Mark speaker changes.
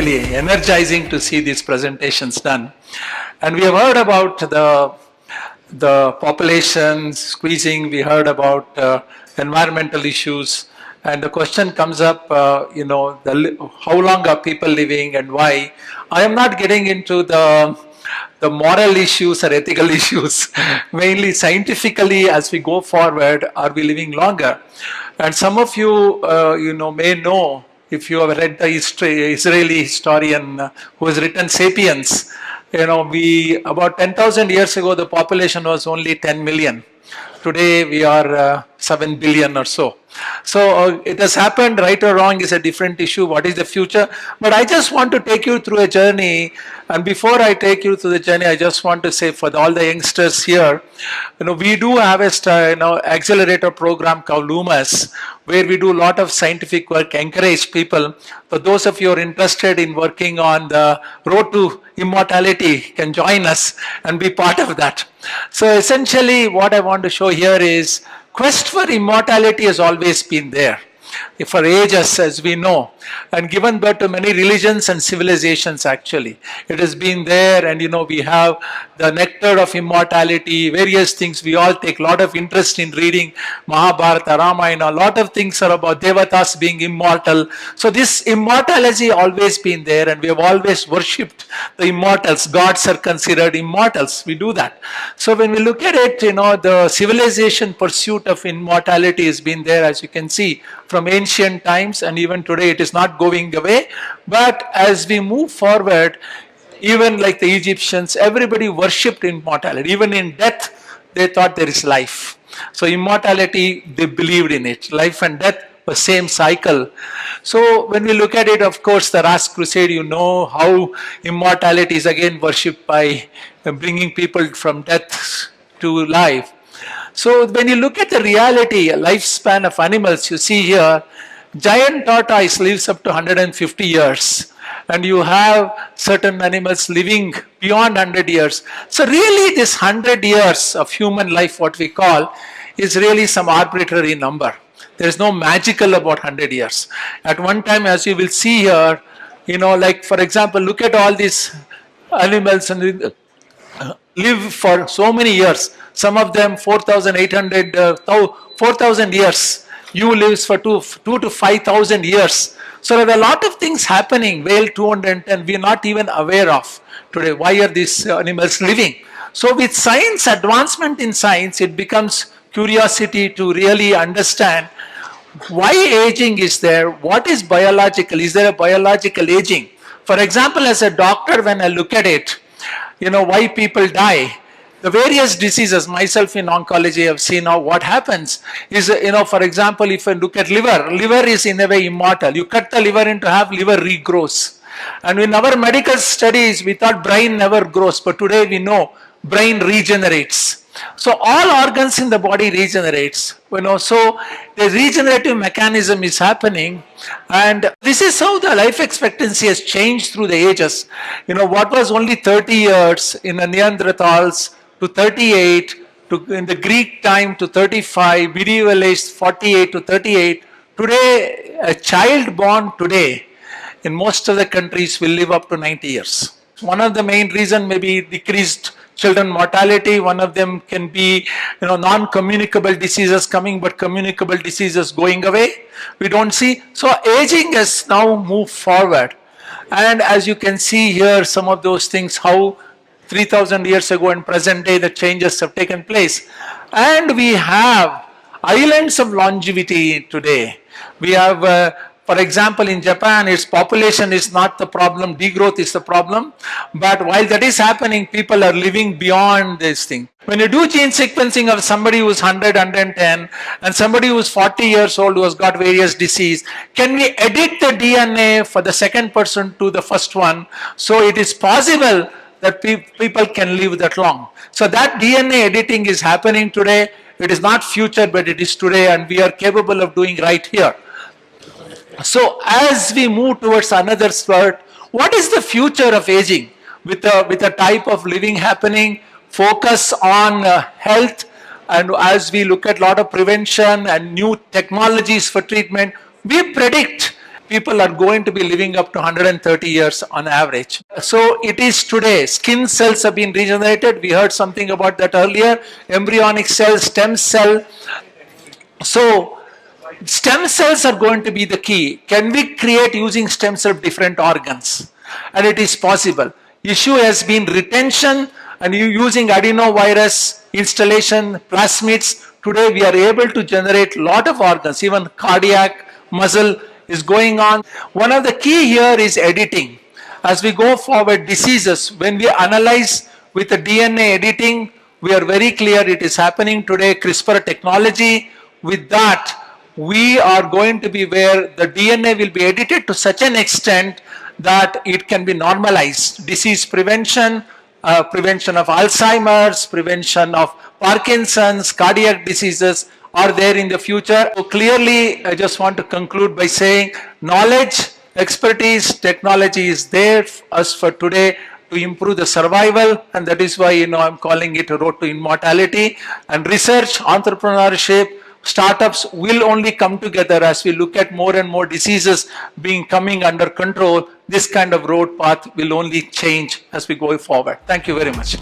Speaker 1: really energizing to see these presentations done. And we have heard about the population squeezing, we heard about environmental issues, and the question comes up, how long are people living and why? I am not getting into the moral issues or ethical issues. Mainly scientifically, as we go forward, are we living longer? And some of you, may know, if you have read the Israeli historian who has written *Sapiens*, about 10,000 years ago, the population was only 10 million. Today, we are 7 billion or so. So it has happened, right or wrong is a different issue. What is the future? But I just want to take you through a journey. And before I take you through the journey, I just want to say for all the youngsters here, we do have a accelerator program called LUMUS, where we do a lot of scientific work, encourage people. For those of you who are interested in working on the road to immortality, can join us and be part of that. So essentially what I want to show here is quest for immortality has always been there for ages, as we know, and given birth to many religions and civilizations. Actually, it has been there, and we have the nectar of immortality, various things. We all take a lot of interest in reading Mahabharata, Ramayana. A lot of things are about devatas being immortal. So this immortality has always been there, and we have always worshipped the immortals. Gods are considered immortals. We do that. So when we look at it, the civilization pursuit of immortality has been there, as you can see, from ancient times, and even today it is not going away. But as we move forward, even like the Egyptians, everybody worshipped immortality. Even in death, they thought there is life. So immortality, they believed in it. Life and death was same cycle. So when we look at it, of course, the last crusade, how immortality is again worshipped by bringing people from death to life. So when you look at the reality, lifespan of animals, you see here, giant tortoise lives up to 150 years. And you have certain animals living beyond 100 years. So really this 100 years of human life, what we call, is really some arbitrary number. There is no magical about 100 years. At one time, as you will see here, like for example, look at all these animals and live for so many years. Some of them 4,800, 4,000 years. You lives for 2 to 5,000 years. So there are a lot of things happening. Whale 210, we are not even aware of today. Why are these animals living? So with science, advancement in science, it becomes curiosity to really understand why aging is there. What is biological? Is there a biological aging? For example, as a doctor, when I look at it, why people die. The various diseases, myself in oncology, I've seen now what happens is, for example, if I look at liver is in a way immortal. You cut the liver into half, liver regrows. And in our medical studies, we thought brain never grows, but today we know brain regenerates. So all organs in the body regenerates, so the regenerative mechanism is happening, and this is how the life expectancy has changed through the ages. What was only 30 years in the Neanderthals to 38, in the Greek time to 35, medieval age 48 to 38. Today, a child born today in most of the countries will live up to 90 years. One of the main reasons may be decreased children mortality. One of them can be non-communicable diseases coming, but communicable diseases going away. We don't see. So aging has now moved forward. And as you can see here, some of those things, how 3,000 years ago and present day the changes have taken place. And we have islands of longevity today. We have for example, in Japan, its population is not the problem, degrowth is the problem. But while that is happening, people are living beyond this thing. When you do gene sequencing of somebody who is 100, 110, and somebody who is 40 years old who has got various disease, can we edit the DNA for the second person to the first one? So it is possible that people can live that long. So that DNA editing is happening today. It is not future, but it is today, and we are capable of doing right here. So as we move towards another spurt, what is the future of aging? With a type of living happening, focus on health, and as we look at a lot of prevention and new technologies for treatment, we predict people are going to be living up to 130 years on average. So it is today. Skin cells have been regenerated. We heard something about that earlier. Embryonic cells, stem cell. So stem cells are going to be the key. Can we create using stem cell different organs? And it is possible. Issue has been retention, and you using adenovirus installation, plasmids. Today we are able to generate a lot of organs, even cardiac, muscle is going on. One of the key here is editing. As we go forward, diseases, when we analyze with the DNA editing, we are very clear it is happening today, CRISPR technology. With that, we are going to be where the DNA will be edited to such an extent that it can be normalized. Disease prevention, prevention of Alzheimer's, prevention of Parkinson's, cardiac diseases are there in the future. So clearly, I just want to conclude by saying knowledge, expertise, technology is there for us for today to improve the survival, and that is why I'm calling it a road to immortality. And research, entrepreneurship, startups will only come together as we look at more and more diseases coming under control. This kind of road path will only change as we go forward. Thank you very much.